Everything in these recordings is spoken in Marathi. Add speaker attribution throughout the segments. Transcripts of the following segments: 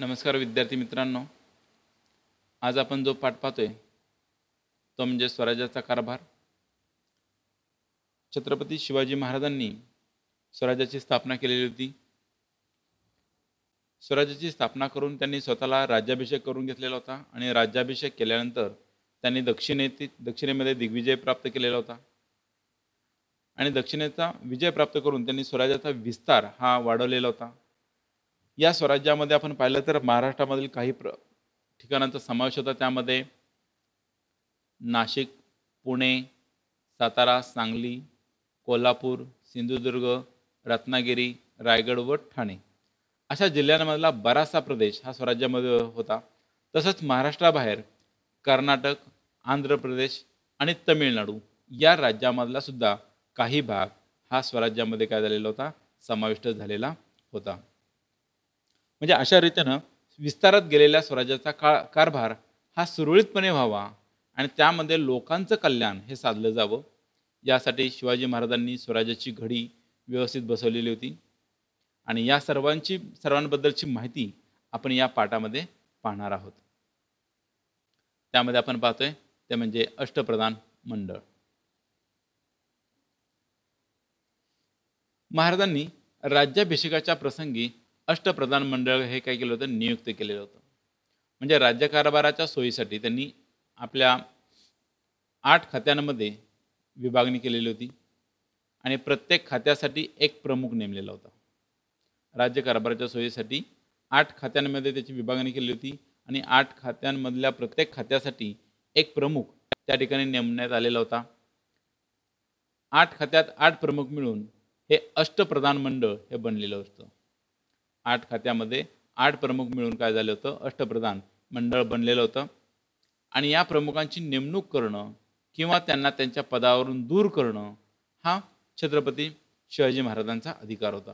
Speaker 1: नमस्कार विद्यार्थी मित्रांनो, आज आपण जो पाठ पाहतोय तो म्हणजे स्वराज्याचा कारभार। छत्रपती शिवाजी महाराजांनी स्वराज्याची स्थापना केलेली होती। स्वराज्याची स्थापना करून त्यांनी स्वतःला राज्याभिषेक करून घेतलेला होता आणि राज्याभिषेक केल्यानंतर त्यांनी दक्षिणेमध्ये दिग्विजय प्राप्त केलेला होता आणि दक्षिणेचा विजय प्राप्त करून त्यांनी स्वराज्याचा विस्तार हा वाढवलेला होता। या स्वराज्यामध्ये आपण पाहिलं तर महाराष्ट्रामधील काही ठिकाणांचा समावेश होता। त्यामध्ये नाशिक, पुणे, सातारा, सांगली, कोल्हापूर, सिंधुदुर्ग, रत्नागिरी, रायगड व ठाणे अशा जिल्ह्यांमधला बराचसा प्रदेश हा स्वराज्यामध्ये होता। तसंच महाराष्ट्राबाहेर कर्नाटक, आंध्र प्रदेश आणि तमिळनाडू या राज्यामधला सुद्धा काही भाग हा स्वराज्यामध्ये काय झालेला होता, समाविष्ट झालेला होता। म्हणजे अशा रीतीनं विस्तारात गेलेल्या स्वराज्याचा कारभार हा सुरळीतपणे व्हावा आणि त्यामध्ये लोकांचं कल्याण हे साधलं जावं, यासाठी शिवाजी महाराजांनी स्वराज्याची घडी व्यवस्थित बसवलेली होती आणि या सर्वांबद्दलची माहिती आपण या पाठामध्ये पाहणार आहोत। त्यामध्ये आपण पाहतोय ते म्हणजे अष्टप्रधान मंडळ। महाराजांनी राज्याभिषेकाच्या प्रसंगी अष्टप्रधान मंडळ हे काय केलं होतं, नियुक्त केलेलं होतं। म्हणजे राज्यकारभाराच्या सोयीसाठी त्यांनी आपल्या 8 खात्यांमध्ये विभागणी केलेली होती आणि प्रत्येक खात्यासाठी एक प्रमुख नेमलेला होता। राज्यकारभाराच्या सोयीसाठी 8 खात्यांमध्ये त्याची विभागणी केली होती आणि 8 खात्यांमधल्या प्रत्येक खात्यासाठी एक प्रमुख त्या ठिकाणी नेमण्यात आलेला होता। 8 खात्यात 8 प्रमुख मिळून हे अष्टप्रधान मंडळ हे बनलेलं होतं। 8 खात्यामध्ये 8 प्रमुख मिळून काय झालं होतं, अष्टप्रधान मंडळ बनलेलं होतं आणि या प्रमुखांची नेमणूक करणं किंवा त्यांना त्यांच्या पदावरून दूर करणं हा छत्रपती शिवाजी महाराजांचा अधिकार होता।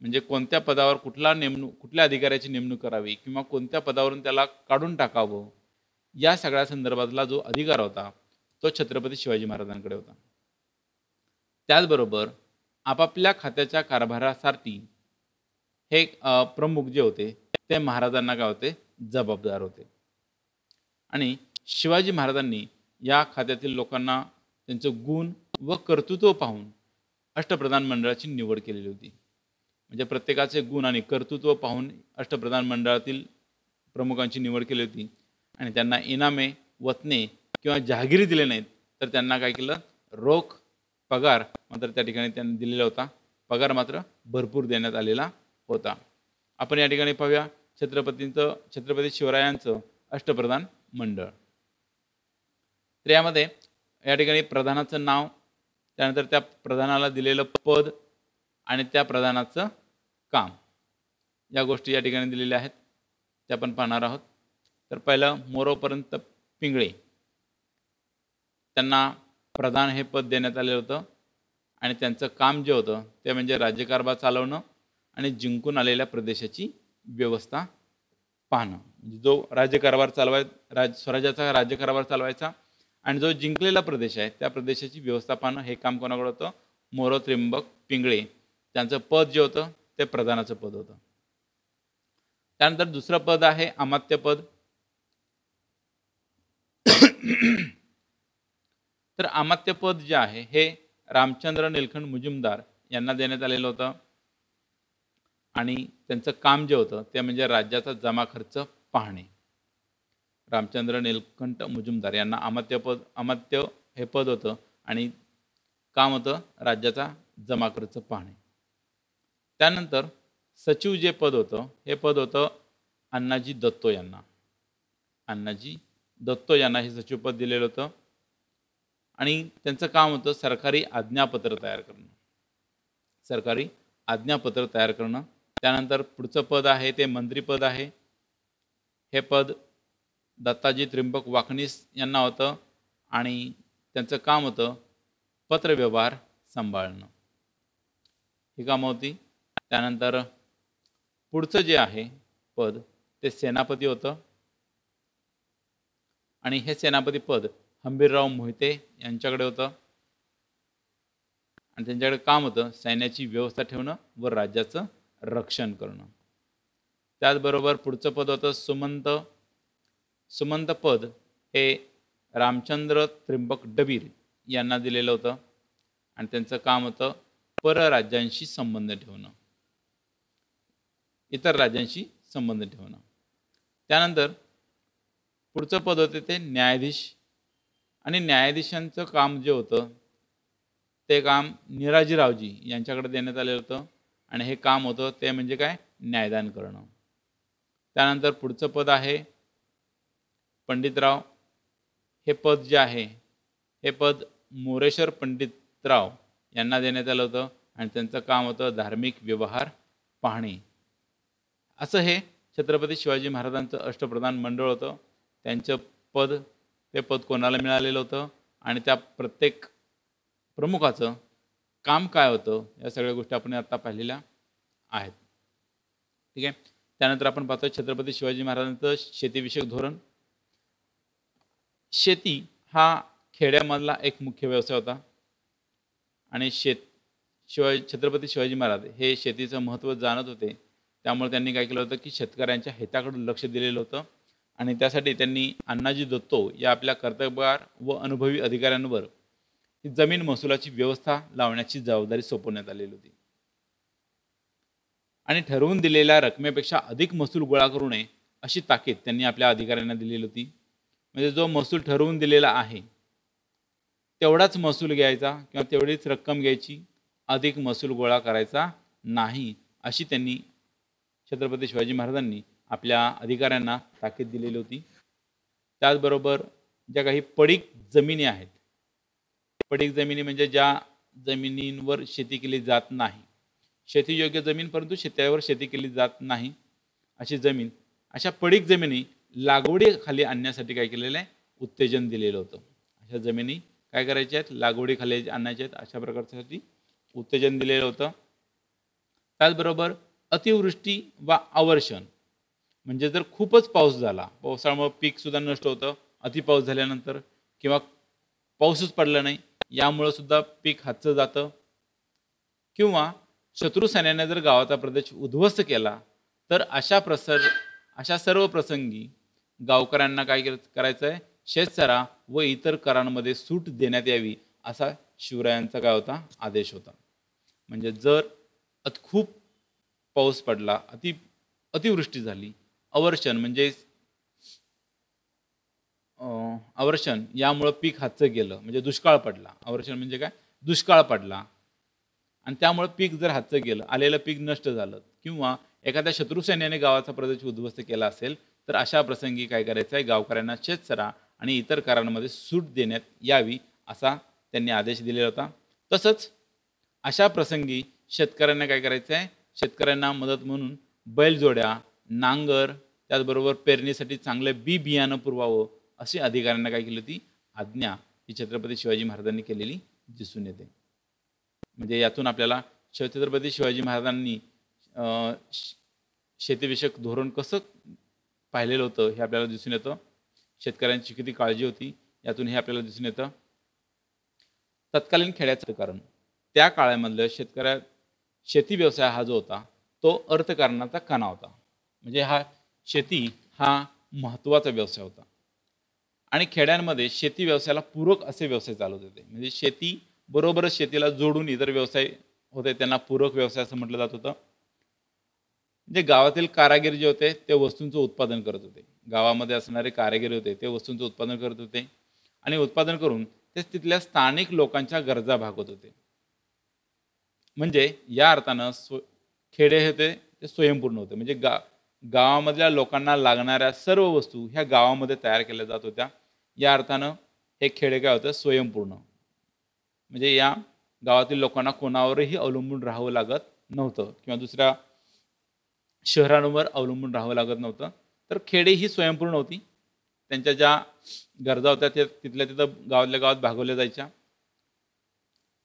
Speaker 1: म्हणजे कोणत्या पदावर कुठल्या अधिकाऱ्याची नेमणूक करावी किंवा कोणत्या पदावरून त्याला काढून टाकावं, या सगळ्या संदर्भातला जो अधिकार होता तो छत्रपती शिवाजी महाराजांकडे होता। त्याचबरोबर आपापल्या खात्याच्या कारभारासाठी हे प्रमुख जे होते ते महाराजांना काय होते, जबाबदार होते आणि शिवाजी महाराजांनी या खात्यातील लोकांना त्यांचं गुण व कर्तृत्व पाहून अष्टप्रधान मंडळाची निवड केलेली होती। म्हणजे प्रत्येकाचे गुण आणि कर्तृत्व पाहून अष्टप्रधान मंडळातील प्रमुखांची निवड केली होती आणि त्यांना इनामे, वतने किंवा जहागिरी दिले नाहीत, तर त्यांना काय केलं, रोख पगार मात्र त्या ठिकाणी त्यांनी दिलेला होता। पगार मात्र भरपूर देण्यात आलेला होता। आपण या ठिकाणी पाहूया छत्रपती शिवरायांचं अष्टप्रधान मंडळ। तर यामध्ये या ठिकाणी प्रधानाचं नाव, त्यानंतर त्या प्रधानाला दिलेलं पद आणि त्या प्रधानाचं काम, या गोष्टी या ठिकाणी दिलेल्या आहेत, त्या आपण पाहणार आहोत। तर पहिलं मोरोपंत पिंगळे, त्यांना प्रधान हे पद देण्यात आलेलं होतं आणि त्यांचं काम जे होतं ते म्हणजे राज्यकारभार चालवणं आणि जिंकून आलेल्या प्रदेशाची व्यवस्था पाहणं। जो स्वराज्याचा राज्यकारभार चालवायचा आणि जो जिंकलेला प्रदेश आहे त्या प्रदेशाची व्यवस्था पाहणं हे काम कोणाकडे होतं, मोरोत्रिंबक पिंगळे, त्यांचं पद जे होतं ते प्रधानाचं पद होतं। त्यानंतर दुसरं पद आहे अमात्य पद। तर अमात्य पद जे आहे हे रामचंद्र निलखंड मुजुमदार यांना देण्यात आलेलं होतं आणि त्यांचं काम जे होतं ते म्हणजे राज्याचा जमा खर्च पाहणे। रामचंद्र निलकंठ मुजुमदार यांना अमात्य हे पद होतं आणि काम होतं राज्याचा जमा खर्च पाहणे। त्यानंतर सचिव जे पद होतं हे पद होतं अण्णाजी दत्तो यांना। अण्णाजी दत्तो यांना हे सचिव पद दिलेलं होतं आणि त्यांचं काम होतं सरकारी आज्ञापत्र तयार करणं। सरकारी आज्ञापत्र तयार करणं। त्यानंतर पुढचं पद आहे ते मंत्रीपद आहे। हे पद दत्ताजी त्र्यंबक वाकनीस यांना होतं आणि त्यांचं काम होतं पत्रव्यवहार सांभाळणं, ही कामं होती। त्यानंतर पुढचं जे आहे पद ते सेनापती होतं आणि हे सेनापती पद हंबीरराव मोहिते यांच्याकडे होतं आणि त्यांच्याकडे काम होतं सैन्याची व्यवस्था ठेवणं व राज्याचं रक्षण करणं। त्याचबरोबर पुढचं पद होतं सुमंत. सुमंत पद हे रामचंद्र त्र्यंबक डबीर यांना दिलेलं होतं आणि त्यांचं काम होतं परराज्यांशी संबंध ठेवणं, इतर राज्यांशी संबंध ठेवणं. त्यानंतर पुढचं पद होते ते न्यायाधीश. आणि न्यायाधीशांचं काम जे होतं ते काम निराजीरावजी यांच्याकडे देण्यात आलेलं होतं आणि हे काम होतं ते म्हणजे काय, न्यायदान करणं. त्यानंतर पुढचं पद आहे पंडितराव. हे पद जे आहे हे पद मोरेश्वर पंडितराव यांना देण्यात आलं होतं आणि त्यांचं काम होतं धार्मिक व्यवहार पाहणे. असं हे छत्रपती शिवाजी महाराजांचं अष्टप्रधान मंडळ होतं. त्यांचं पद ते पद कोणाला मिळालेलं होतं आणि त्या प्रत्येक प्रमुखाचं काम काय होतं या सगळ्या गोष्टी आपण आता पाहिलेल्या आहेत. ठीक आहे. त्यानंतर आपण पाहतो छत्रपती शिवाजी महाराजांचं शेतीविषयक धोरण. शेती हा खेड्यामधला एक मुख्य व्यवसाय होता आणि छत्रपती शिवाजी महाराज हे शेतीचं महत्त्व जाणत होते. त्यामुळे त्यांनी काय केलं होतं की शेतकऱ्यांच्या हिताकडे लक्ष दिलेलं होतं आणि त्यासाठी त्यांनी अण्णाजी दत्तो या आपल्या कर्तबगार व अनुभवी अधिकाऱ्यांवर ही जमीन महसुलाची व्यवस्था लावण्याची जबाबदारी सोपवण्यात आलेली होती आणि ठरवून दिलेल्या रकमेपेक्षा अधिक महसूल गोळा करू नये अशी ताकीद त्यांनी आपल्या अधिकाऱ्यांना दिलेली होती. म्हणजे जो महसूल ठरवून दिलेला आहे तेवढाच महसूल घ्यायचा किंवा तेवढीच रक्कम घ्यायची, अधिक महसूल गोळा करायचा नाही अशी त्यांनी छत्रपती शिवाजी महाराजांनी आपल्या अधिकाऱ्यांना ताकीद दिलेली होती. त्याचबरोबर ज्या काही पडीक जमिनी आहेत, पडीक जमिनी म्हणजे ज्या जमिनींवर शेती केली जात नाही, शेतीयोग्य जमीन परंतु शेतावर शेती केली जात नाही अशी जमीन, अशा पडीक जमिनी लागवडीखाली आणण्यासाठी काय केलेलं आहे, उत्तेजन दिलेलं होतं. अशा जमिनी काय करायच्या आहेत, लागवडीखाली आणायच्या आहेत अशा प्रकारच्यासाठी उत्तेजन दिलेलं होतं. त्याचबरोबर अतिवृष्टी वा अवर्षण म्हणजे जर खूपच पाऊस झाला, पावसामुळे पीकसुद्धा नष्ट होतं, अति पाऊस झाल्यानंतर किंवा पाऊसच पडला नाही यामुळं सुद्धा पीक हातचं जातं, किंवा शत्रू सैन्याने जर गावाचा प्रदेश उद्ध्वस्त केला तर अशा सर्व प्रसंगी गावकऱ्यांना काय करायचं आहे, शेतसरा व इतर करांमध्ये सूट देण्यात यावी असा शिवरायांचा काय होता, आदेश होता. म्हणजे जर खूप पाऊस पडला, अतिवृष्टी झाली, अवर्षण म्हणजे अवर्षण यामुळं पीक हातचं गेलं म्हणजे दुष्काळ पडला, अवर्षण म्हणजे काय, दुष्काळ पडला आणि त्यामुळे पीक जर हातचं गेलं, आलेलं पीक नष्ट झालं किंवा एखाद्या शत्रू सैन्याने गावाचा प्रदेश उद्ध्वस्त केला असेल तर अशा प्रसंगी काय करायचं आहे, गावकऱ्यांना शेतसरा आणि इतर करारांमध्ये सूट देण्यात यावी असा त्यांनी आदेश दिलेला होता. तसंच अशा प्रसंगी शेतकऱ्यांना काय करायचं आहे, शेतकऱ्यांना मदत म्हणून बैलजोड्या, नांगर, त्याचबरोबर पेरणीसाठी चांगलं बियाणं पुरवावं अशी अधिकाऱ्यांना काय केली होती, आज्ञा ही छत्रपती शिवाजी महाराजांनी केलेली दिसून येते. म्हणजे यातून आपल्याला छत्रपती शिवाजी महाराजांनी शेतीविषयक धोरण कसं पाहिलेलं होतं हे आपल्याला दिसून येतं. शेतकऱ्यांची किती काळजी होती यातून हे आपल्याला दिसून येतं. तत्कालीन खेड्याचं कारण त्या काळामधलं शेती व्यवसाय हा जो होता तो अर्थकारणाचा कणा होता. म्हणजे शेती हा महत्त्वाचा व्यवसाय होता आणि खेड्यांमध्ये शेती व्यवसायाला पूरक असे व्यवसाय चालवत होते. म्हणजे शेती बरोबरच शेतीला जोडून इतर व्यवसाय होते, त्यांना पूरक व्यवसाय असं म्हटलं जात होतं. म्हणजे गावातील कारागीर जे होते ते वस्तूंचं उत्पादन करत होते, गावामध्ये असणारे कारागीर होते ते वस्तूंचं उत्पादन करत होते आणि उत्पादन करून ते तिथल्या स्थानिक लोकांच्या गरजा भागवत होते. म्हणजे या अर्थानं खेडे होते ते स्वयंपूर्ण होते. म्हणजे गावामधल्या लोकांना लागणाऱ्या सर्व वस्तू ह्या गावामध्ये तयार केल्या जात होत्या. या अर्थानं हे खेडे काय होतं, स्वयंपूर्ण. म्हणजे या गावातील लोकांना कोणावरही अवलंबून राहावं लागत नव्हतं किंवा दुसऱ्या शहरांवर अवलंबून राहावं लागत नव्हतं. तर खेडे ही स्वयंपूर्ण होती. त्यांच्या ज्या गरजा होत्या त्या तिथल्या तिथं गावातल्या गावात भागवल्या जायच्या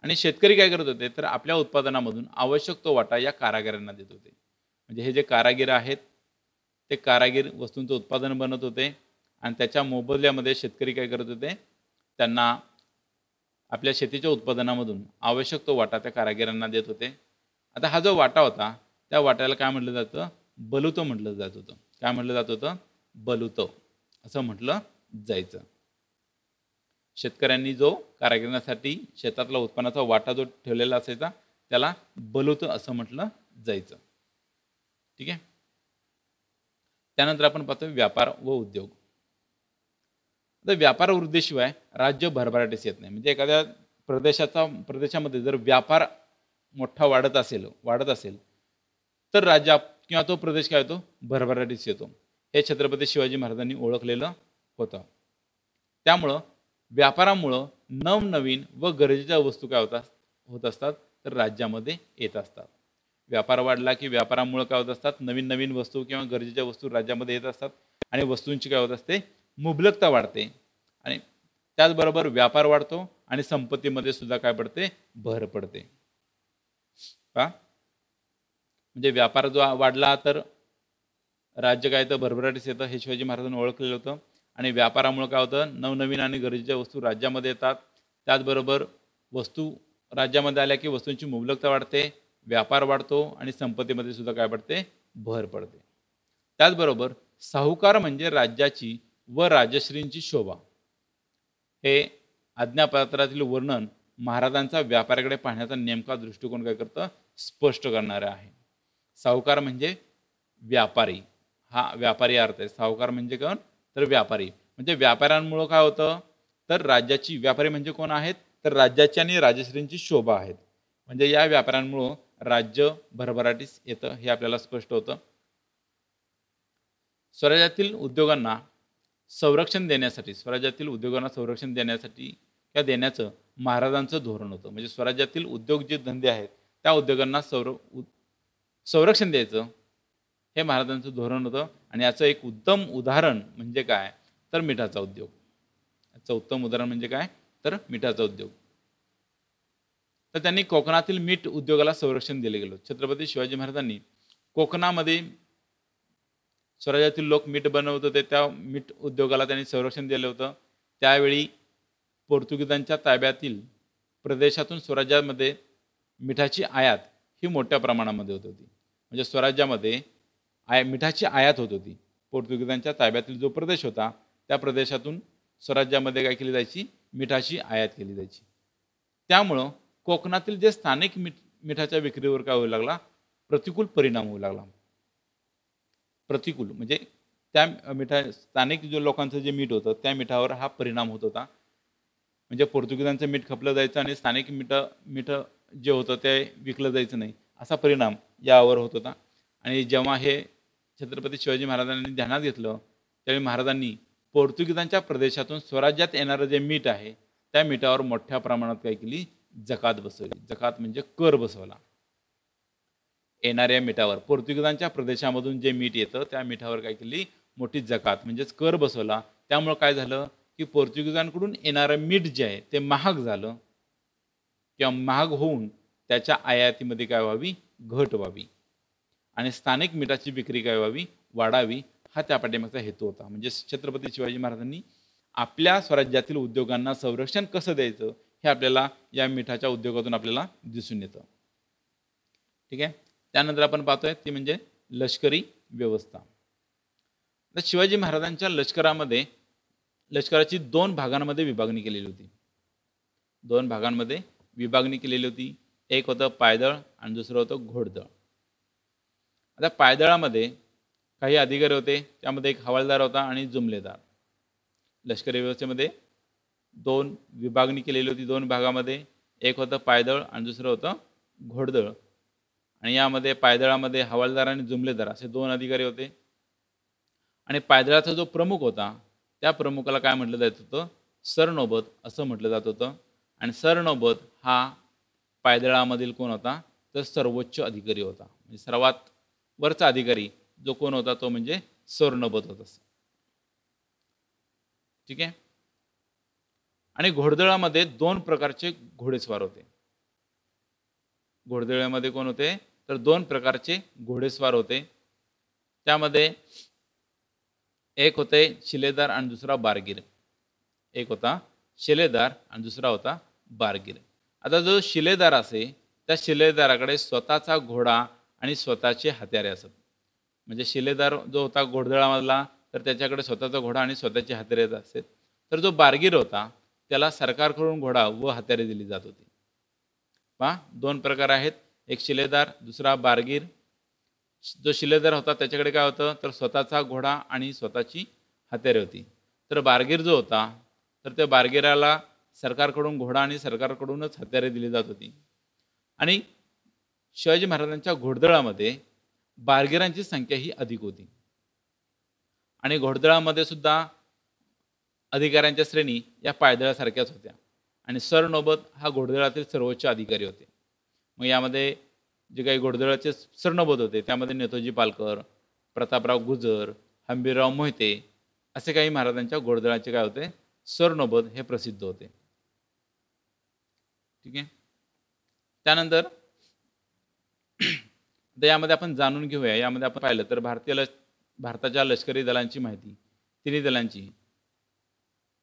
Speaker 1: आणि शेतकरी काय करत होते तर आपल्या उत्पादनामधून आवश्यक तो वाटा या कारागिरांना देत होते. म्हणजे हे जे कारागीर आहेत ते कारागीर वस्तूंचं उत्पादन बनवत होते आणि त्याच्या मोबदल्यामध्ये शेतकरी काय करत होते, त्यांना आपल्या शेतीच्या उत्पादनामधून आवश्यक तो वाटा त्या कारागिरांना देत होते. आता हा जो वाटा होता त्या वाट्याला काय म्हटलं जातं, बलुतं म्हटलं जात होतं. काय म्हटलं जात होतं? बलुतं असं म्हटलं जायचं. शेतकऱ्यांनी जो कारागिरांसाठी शेतातला उत्पन्नाचा वाटा जो ठेवलेला असायचा त्याला बलुतं असं म्हटलं जायचं. ठीक आहे. त्यानंतर आपण पाहतो व्यापार व उद्योग. तर व्यापार वृद्धीशिवाय राज्य भरभराटीस येत नाही. म्हणजे एखाद्या प्रदेशामध्ये जर व्यापार मोठा वाढत असेल तर राज्य किंवा तो प्रदेश काय होतो? भरभराटीस येतो. हे छत्रपती शिवाजी महाराजांनी ओळखलेलं होतं. त्यामुळं व्यापारामुळं नवनवीन व गरजेच्या वस्तू काय होत असतात तर राज्यामध्ये येत असतात. व्यापार वाढला की व्यापारामुळे काय होत असतात? नवीन नवीन वस्तू किंवा गरजेच्या वस्तू राज्यामध्ये येत असतात आणि वस्तूंची काय होत असते? मुबलकता वाढते आणि त्याचबरोबर व्यापार वाढतो आणि संपत्तीमध्ये सुद्धा काय पडते? भर पडते. का? म्हणजे व्यापार जो वाढला तर राज्य काय तर भरभराटीस येतं, हे शिवाजी महाराजांनी ओळखलेलं होतं. आणि व्यापारामुळे काय होतं? नवनवीन आणि गरजेच्या वस्तू राज्यामध्ये येतात. त्याचबरोबर वस्तू राज्यामध्ये आल्या की वस्तूंची मुबलकता वाढते, व्यापार वाढतो आणि संपत्तीमध्ये सुद्धा काय पडते? भर पडते. त्याचबरोबर साहुकार म्हणजे राज्याची व राजश्रींची शोभा. हे आज्ञापत्रातील वर्णन महाराजांचा व्यापाराकडे पाहण्याचा नेमका दृष्टिकोन काय करतं? स्पष्ट करणारे आहे. साहुकार म्हणजे व्यापारी, हा व्यापारी अर्थ आहे. साहुकार म्हणजे कोण? तर व्यापारी. म्हणजे व्यापाऱ्यांमुळं काय होतं? तर राज्याची, व्यापारी म्हणजे कोण आहेत? तर राज्याची आणि राजश्रींची शोभा आहेत. म्हणजे या व्यापाऱ्यांमुळं राज्य भरभराटीस येतं हे आपल्याला स्पष्ट होतं. स्वराज्यातील उद्योगांना संरक्षण देण्यासाठी किंवा देण्याचं महाराजांचं धोरण होतं. म्हणजे स्वराज्यातील उद्योग जे धंदे आहेत त्या उद्योगांना संरक्षण द्यायचं हे महाराजांचं धोरण होतं. आणि याचं एक उत्तम उदाहरण म्हणजे काय? तर मिठाचा उद्योग. याचं उत्तम उदाहरण म्हणजे काय? तर मिठाचा उद्योग. तर त्यांनी कोकणातील मीठ उद्योगाला संरक्षण दिले गेलं. छत्रपती शिवाजी महाराजांनी कोकणामध्ये स्वराज्यातील लोक मीठ बनवत होते, त्या मीठ उद्योगाला त्यांनी संरक्षण दिलं होतं. त्यावेळी पोर्तुगीजांच्या ताब्यातील प्रदेशातून स्वराज्यामध्ये मिठाची आयात ही मोठ्या प्रमाणामध्ये होत होती. म्हणजे स्वराज्यामध्ये मिठाची आयात होत होती. पोर्तुगीजांच्या ताब्यातील जो प्रदेश होता त्या प्रदेशातून स्वराज्यामध्ये काय केली जायची? मिठाची आयात केली जायची. त्यामुळं कोकणातील जे स्थानिक मिठाच्या विक्रीवर काय होऊ लागला? प्रतिकूल परिणाम होऊ लागला. प्रतिकूल म्हणजे त्या स्थानिक जो लोकांचं जे मीठ होतं त्या मिठावर हा परिणाम होत होता. म्हणजे पोर्तुगीजांचं मीठ खपलं जायचं आणि स्थानिक मीठ जे होतं ते विकलं जायचं नाही, असा परिणाम यावर होत होता. आणि जेव्हा हे छत्रपती शिवाजी महाराजांनी ध्यानात घेतलं त्यावेळी महाराजांनी पोर्तुगीजांच्या प्रदेशातून स्वराज्यात येणारं जे मीठ आहे त्या मिठावर मोठ्या प्रमाणात काय केली? जकात बसवली. जकात म्हणजे कर बसवला. येणाऱ्या मिठावर पोर्तुगीजांच्या प्रदेशामधून जे मीठ येतं त्या मिठावर काय केली? मोठी जकात म्हणजेच कर बसवला. त्यामुळे काय झालं की पोर्तुगीजांकडून येणारं मीठ जे आहे ते महाग झालं किंवा महाग होऊन त्याच्या आयातीमध्ये काय व्हावी? घट व्हावी आणि स्थानिक मिठाची विक्री काय व्हावी? वाढावी, हा त्या पाठीमागचा हेतू होता. म्हणजे छत्रपती शिवाजी महाराजांनी आपल्या स्वराज्यातील उद्योगांना संरक्षण कसं द्यायचं हे आपल्याला या मिठाच्या उद्योगातून आपल्याला दिसून येतं. ठीक आहे. त्यानंतर आपण पाहतोय ती म्हणजे लष्करी व्यवस्था. तर शिवाजी महाराजांच्या लष्कराची 2 भागांमध्ये विभागणी केलेली होती. 2 भागांमध्ये विभागणी केलेली होती. एक होतं पायदळ आणि दुसरं होतं घोडदळ. आता पायदळामध्ये काही अधिकारी होते, त्यामध्ये एक हवालदार होता आणि जुमलेदार. लष्करी व्यवस्थेमध्ये 2 विभागणी केलेली होती 2 भागामध्ये. एक होतं पायदळ आणि दुसरं होतं घोडदळ. आणि यामध्ये पायदळामध्ये हवालदार आणि जुमलेदार असे 2 अधिकारी होते. आणि पायदळाचा जो प्रमुख होता त्या प्रमुखाला काय म्हटलं जात होतं? सरनौबत असं म्हटलं जात होतं. आणि सरनौबत हा पायदळामधील कोण होता? तर सर्वोच्च अधिकारी होता. म्हणजे सर्वात वरचा अधिकारी जो कोण होता तो म्हणजे सरनौबत होता. ठीक आहे. आणि घोडदळामध्ये 2 प्रकारचे घोडेस्वार होते. घोडदळामध्ये कोण होते? तर 2 प्रकारचे घोडेस्वार होते. त्यामध्ये एक होते शिलेदार आणि दुसरा बारगीर. एक होता शिलेदार आणि दुसरा होता बारगीर. आता जो शिलेदार असे त्या शिलेदाराकडे स्वतःचा घोडा आणि स्वतःचे हत्यारे असत. म्हणजे शिलेदार जो होता घोडदळामधला, तर त्याच्याकडे स्वतःचा घोडा आणि स्वतःची हत्यारे असेल. तर जो बारगीर होता त्याला सरकारकडून घोडा व हत्यारे दिली जात होती. पहा, 2 प्रकार आहेत. एक शिलेदार, दुसरा बारगीर. जो शिलेदार होता त्याच्याकडे काय होतं, तर स्वतःचा घोडा आणि स्वतःची हत्यारे होती. तर बारगीर जो होता, तर त्या बारगीराला सरकारकडून घोडा आणि सरकारकडूनच हत्यारे दिली जात होती. आणि शिवाजी महाराजांच्या घोडदळामध्ये बारगीरांची संख्या ही अधिक होती. आणि घोडदळामध्ये सुद्धा अधिकाऱ्यांच्या श्रेणी या पायदळासारख्याच होत्या. आणि सरनौबत हा घोडदळातील सर्वोच्च अधिकारी होते. मग यामध्ये जे काही घोडदळाचे सरनौबत होते त्यामध्ये नेताजी पालकर, प्रतापराव गुजर, हंबीरराव मोहिते असे काही महाराजांच्या घोडदळाचे काय होते, सरनौबत हे प्रसिद्ध होते. ठीक आहे. त्यानंतर आता यामध्ये आपण जाणून घेऊया. यामध्ये आपण पाहिलं तर भारताच्या लष्करी दलांची माहिती, तिन्ही दलांची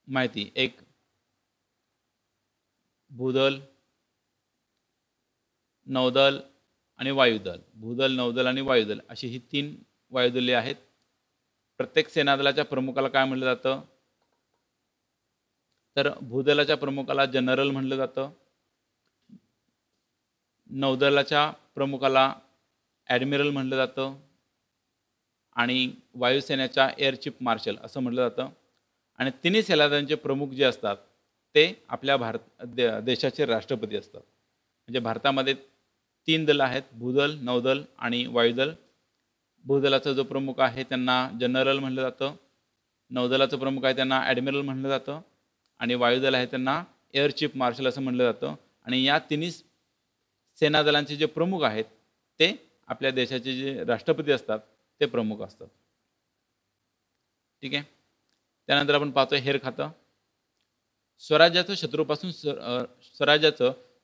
Speaker 1: माहिती. एक भूदल, नौदल आणि वायुदल. भूदल, नौदल आणि वायुदल अशी ही 3 वायुदले आहेत. प्रत्येक सेनादलाच्या प्रमुखाला काय म्हटलं जातं, तर भूदलाच्या प्रमुखाला जनरल म्हटलं जातं. नौदलाच्या प्रमुखाला ॲडमिरल म्हटलं जातं. आणि वायुसेनेच्या एअर चीफ मार्शल असं म्हटलं जातं. आणि तिन्ही सेनादलांचे प्रमुख जे असतात ते आपल्या देशाचे राष्ट्रपती असतात. म्हणजे भारतामध्ये 3 दल आहेत, भूदल, नौदल आणि वायुदल. भूदलाचा जो प्रमुख आहे त्यांना जनरल म्हटलं जातं. नौदलाचं प्रमुख आहे त्यांना ॲडमिरल म्हटलं जातं. आणि वायुदल आहे त्यांना एअर चीफ मार्शल असं म्हटलं जातं. आणि या तिन्ही सेनादलांचे जे प्रमुख आहेत ते आपल्या देशाचे जे राष्ट्रपती असतात ते प्रमुख असतात. ठीक आहे. त्यानंतर आपण पाहतोय हेर खातं. स्वराज्याचं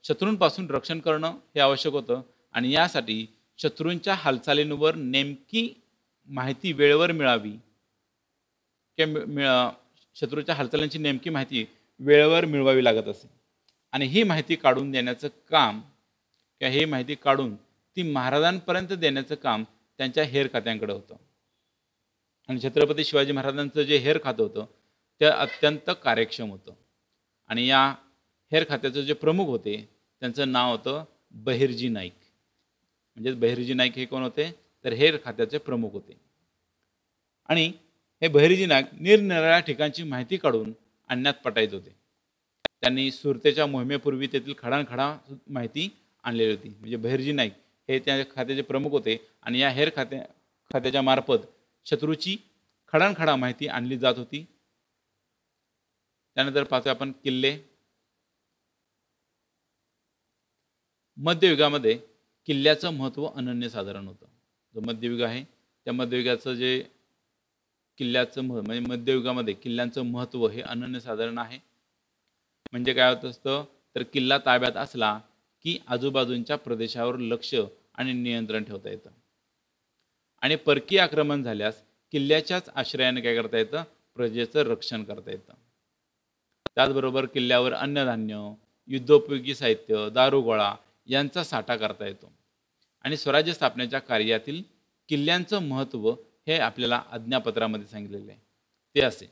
Speaker 1: शत्रूंपासून रक्षण करणं हे आवश्यक होतं. आणि यासाठी शत्रूंच्या हालचालींवर नेमकी माहिती वेळेवर मिळावी, शत्रूच्या हालचालींची नेमकी माहिती वेळेवर मिळवावी लागत असे. आणि ही माहिती काढून देण्याचं काम किंवा ही माहिती काढून ती महाराजांपर्यंत देण्याचं काम त्यांच्या हेर खात्यांकडे होतं. आणि छत्रपती शिवाजी महाराजांचं जे हेर खातं होतं ते अत्यंत कार्यक्षम होतं. आणि या हेर खात्याचे जे प्रमुख होते त्यांचं नाव होतं बहिर्जी नाईक. म्हणजे बहिर्जी नाईक हे कोण होते, तर हेर खात्याचे प्रमुख होते. आणि हे बहिर्जी नाईक निरनिराळ्या ठिकाणची माहिती काढून आणण्यात पटायत होते. त्यांनी सुरतेच्या मोहिमेपूर्वी तेथील खडानखडा माहिती आणलेली होती. म्हणजे बहिर्जी नाईक हे त्या खात्याचे प्रमुख होते. आणि या हेर खात्याच्या मार्फत शत्रूची खडानखडा माहिती आणली जात होती. त्यानंतर पाहतोय आपण किल्ले. मध्ययुगामध्ये किल्ल्याचं महत्त्व अनन्यसाधारण होतं. जो मध्ययुग आहे त्या मध्ययुगाचं जे किल्ल्याचं म्हणजे मध्ययुगामध्ये किल्ल्यांचं महत्त्व हे अनन्यसाधारण आहे. म्हणजे काय होत असतं, तर किल्ला ताब्यात असला की आजूबाजूंच्या प्रदेशावर लक्ष आणि नियंत्रण ठेवता येतं. आणि परकीय आक्रमण झाल्यास किल्ल्याच्याच आश्रयाने काय करता येतं, प्रजेचं रक्षण करता येतं. त्याचबरोबर किल्ल्यावर अन्नधान्य, युद्धोपयोगी साहित्य, दारुगोळा यांचा साठा करता येतो. आणि स्वराज्य स्थापनेच्या कार्यातील किल्ल्यांचं महत्त्व हे आपल्याला आज्ञापत्रामध्ये सांगितलेले आहे. ते असे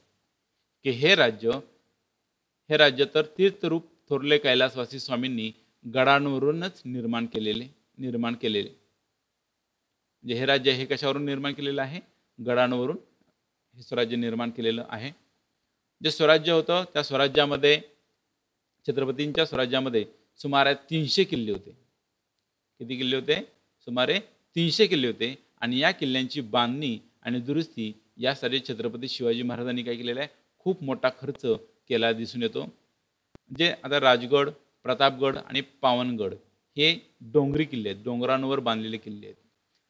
Speaker 1: की हे राज्य तर तीर्थरूप थोरले कैलासवासी स्वामींनी गडांवरूनच निर्माण केलेले. म्हणजे हे राज्य हे कशावरून निर्माण केलेलं आहे, गडांवरून हे स्वराज्य निर्माण केलेलं आहे. जे स्वराज्य होतं त्या स्वराज्यामध्ये, छत्रपतींच्या स्वराज्यामध्ये सुमारे 300 किल्ले होते. किती किल्ले होते? सुमारे 300 किल्ले होते. आणि या किल्ल्यांची बांधणी आणि दुरुस्ती यासाठी छत्रपती शिवाजी महाराजांनी काय केलेलं आहे, खूप मोठा खर्च केला दिसून येतो. जे आता राजगड, प्रतापगड आणि पावनगड हे डोंगरी किल्ले आहेत, डोंगरांवर बांधलेले किल्ले आहेत.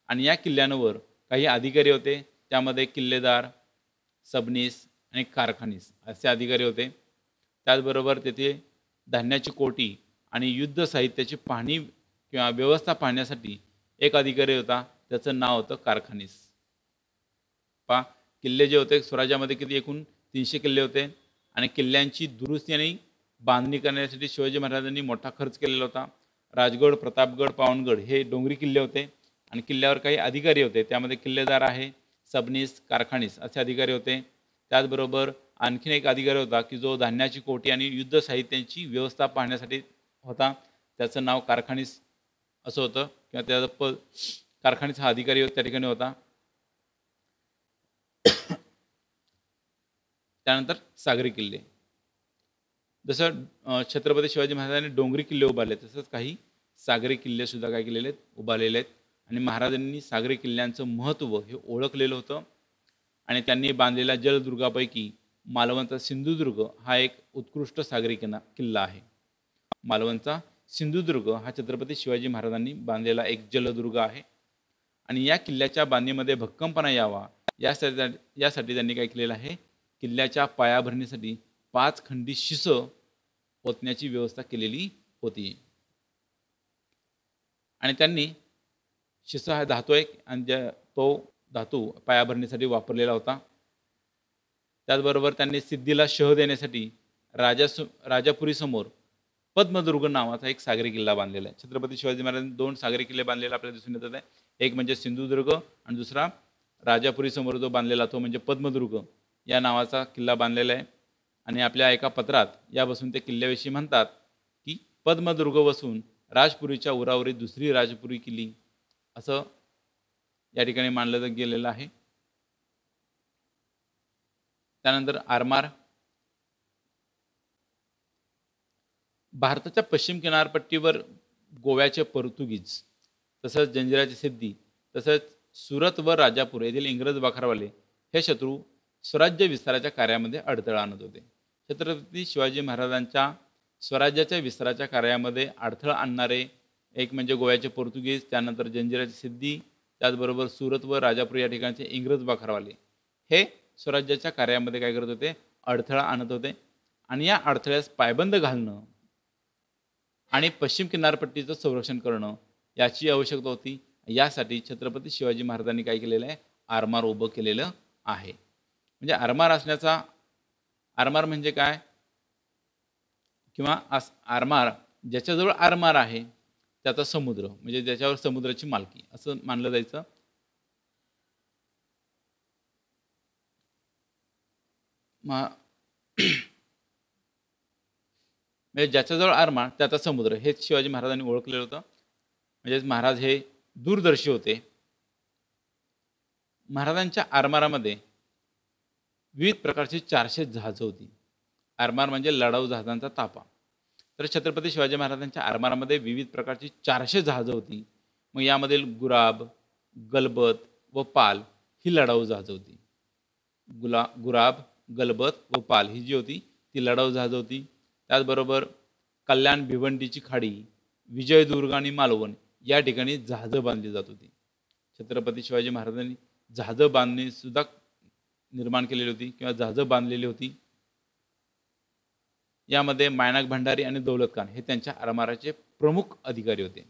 Speaker 1: आणि या किल्ल्यांवर काही अधिकारी होते. त्यामध्ये किल्लेदार, सबनीस आणि कारखानीस असे अधिकारी होते. त्याचबरोबर तेथे धान्याची कोठी आणि युद्ध साहित्याची पाहणी किंवा व्यवस्था पाहण्यासाठी एक अधिकारी होता, त्याचं नाव होतं कारखानीस. किल्ले जे होते स्वराज्यामध्ये किती एकूण 300 किल्ले होते. आणि किल्ल्यांची दुरुस्ती आणि बांधणी करण्यासाठी शिवाजी महाराजांनी मोठा खर्च केलेला होता. राजगड, प्रतापगड, पावनगड हे डोंगरी किल्ले होते. आणि किल्ल्यावर काही अधिकारी होते, त्यामध्ये किल्लेदार आहे, सबनीस, कारखानीस असे अधिकारी होते. त्याचबरोबर आणखीन एक अधिकारी होता की जो धान्याची कोठी आणि युद्ध साहित्यांची व्यवस्था पाहण्यासाठी होता. त्याचं नाव कारखानीस असं होतं किंवा त्याचा कारखानीस हा अधिकारी त्या ठिकाणी होता. त्यानंतर सागरी किल्ले, जसं छत्रपती शिवाजी महाराजांनी डोंगरी किल्ले उभारले तसंच काही सागरी किल्ले सुद्धा काय केलेले आहेत, उभारलेले आहेत. आणि महाराजांनी सागरी किल्ल्यांचं महत्त्व हे ओळखलेलं होतं आणि त्यांनी बांधलेल्या जलदुर्गापैकी मालवणचा सिंधुदुर्ग हा एक उत्कृष्ट सागरी किल्ला आहे. मालवणचा सिंधुदुर्ग हा छत्रपती शिवाजी महाराजांनी बांधलेला एक जलदुर्ग आहे आणि या किल्ल्याच्या बांधणीमध्ये भक्कमपणा यावा यासाठी त्यांनी काय केलेलं आहे, किल्ल्याच्या पायाभरणीसाठी 5 खंडी शिस ओतण्याची व्यवस्था केलेली होती. आणि त्यांनी शिस हा धातू आहे आणि तो धातू पायाभरणीसाठी वापरलेला होता. त्याचबरोबर त्यांनी सिद्धीला शह देण्यासाठी राजापुरीसमोर पद्मदुर्ग नावाचा एक सागरी किल्ला बांधलेला आहे. छत्रपती शिवाजी महाराजांनी 2 सागरी किल्ले बांधलेले आपल्याला दिसून येतात आहे. एक म्हणजे सिंधुदुर्ग आणि दुसरा राजापुरीसमोर जो बांधलेला तो म्हणजे पद्मदुर्ग या नावाचा किल्ला बांधलेला आहे. आणि आपल्या एका पत्रात यापासून ते किल्ल्याविषयी म्हणतात की पद्मदुर्ग वसून राजपुरीच्या उरावरीत दुसरी राजपुरी किल्ली असं या ठिकाणी मानलं गेलेलं आहे. त्यानंतर आरमार, भारताच्या पश्चिम किनारपट्टीवर गोव्याचे पोर्तुगीज तसंच जंजिराची सिद्धी तसंच सुरत व राजापूर येथील इंग्रज बाखरवाले हे शत्रू स्वराज्य विस्ताराच्या कार्यामध्ये अडथळा आणत होते. छत्रपती शिवाजी महाराजांच्या स्वराज्याच्या विस्ताराच्या कार्यामध्ये अडथळा आणणारे एक म्हणजे गोव्याचे पोर्तुगीज, त्यानंतर जंजिराची सिद्धी, त्याचबरोबर सुरत व राजापूर या ठिकाणचे इंग्रज बाखरवाले हे स्वराज्याच्या कार्यामध्ये काय करत होते, अडथळा आणत होते. आणि या अडथळ्यास पायबंद घालणं आणि पश्चिम किनारपट्टीचं संरक्षण करणं याची आवश्यकता होती. यासाठी छत्रपती शिवाजी महाराजांनी काय केलेलं आहे, आरमार उभं केलेलं आहे. म्हणजे आरमार म्हणजे काय, किंवा आरमार ज्याच्याजवळ आरमार आहे त्याचा समुद्र, म्हणजे ज्याच्यावर समुद्राची मालकी असं मानलं जायचं. म्हणजे ज्याच्याजवळ आरमार त्याचा समुद्र हेच शिवाजी महाराजांनी ओळखलेलं होतं. म्हणजे महाराज हे दूरदर्शी होते. महाराजांच्या आरमारामध्ये विविध प्रकारची 400 जहाजं होती. आरमार म्हणजे लढाऊ जहाजांचा ताफा. तर छत्रपती शिवाजी महाराजांच्या आरमारामध्ये विविध प्रकारची 400 जहाजं होती. मग यामधील गुराब, गलबत व पाल ही लढाऊ जहाजं होती. गुराब, गलबत व पाल ही जी होती ती लढाऊ जहाजं होती. त्याचबरोबर कल्याण, भिवंडीची खाडी, विजयदुर्ग आणि मालवण या ठिकाणी जहाजं बांधली जात होती. छत्रपती शिवाजी महाराजांनी जहाजं बांधणी सुद्धा निर्माण केलेली होती किंवा जहाजं बांधलेली होती. यामध्ये मायनाक भंडारी आणि दौलत खान हे त्यांच्या आरमाराचे प्रमुख अधिकारी होते.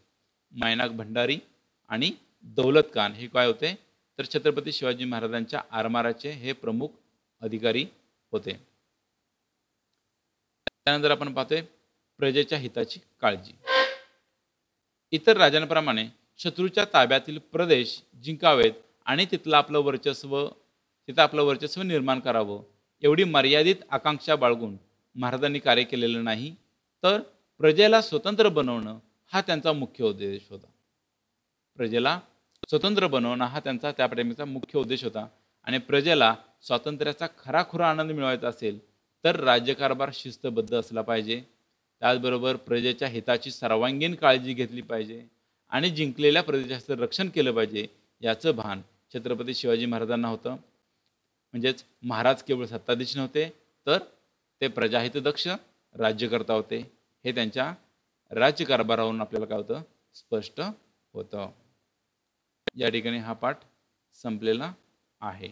Speaker 1: मायनाक भंडारी आणि दौलत खान हे काय होते, तर छत्रपती शिवाजी महाराजांच्या आरमाराचे हे प्रमुख अधिकारी होते. त्यानंतर आपण पाहतोय प्रजेच्या हिताची काळजी. इतर राजांप्रमाणे शत्रूच्या ताब्यातील प्रदेश जिंकावेत आणि तिथं आपलं वर्चस्व निर्माण करावं एवढी मर्यादित आकांक्षा बाळगून महाराजांनी कार्य केलेलं नाही, तर प्रजेला स्वतंत्र बनवणं हा त्यांचा मुख्य उद्देश होता. प्रजेला स्वतंत्र बनवणं हा त्यांचा त्या प्रेमीचा मुख्य उद्देश होता. आणि प्रजेला स्वातंत्र्याचा खराखुरा आनंद मिळवायचा असेल तर राज्यकारभार शिस्तबद्ध असला पाहिजे. त्याचबरोबर प्रजेच्या हिताची सर्वांगीण काळजी घेतली पाहिजे आणि जिंकलेल्या प्रदेशाचं रक्षण केलं पाहिजे याचं भान छत्रपती शिवाजी महाराजांना होतं. म्हणजेच महाराज केवळ सत्ताधीश नव्हते, तर ते प्रजाहितदक्ष राज्यकर्ता होते. हे त्यांच्या राज्यकारभारावरून आपल्याला काय होतं, स्पष्ट होतं. या ठिकाणी हा पाठ संपलेला आहे.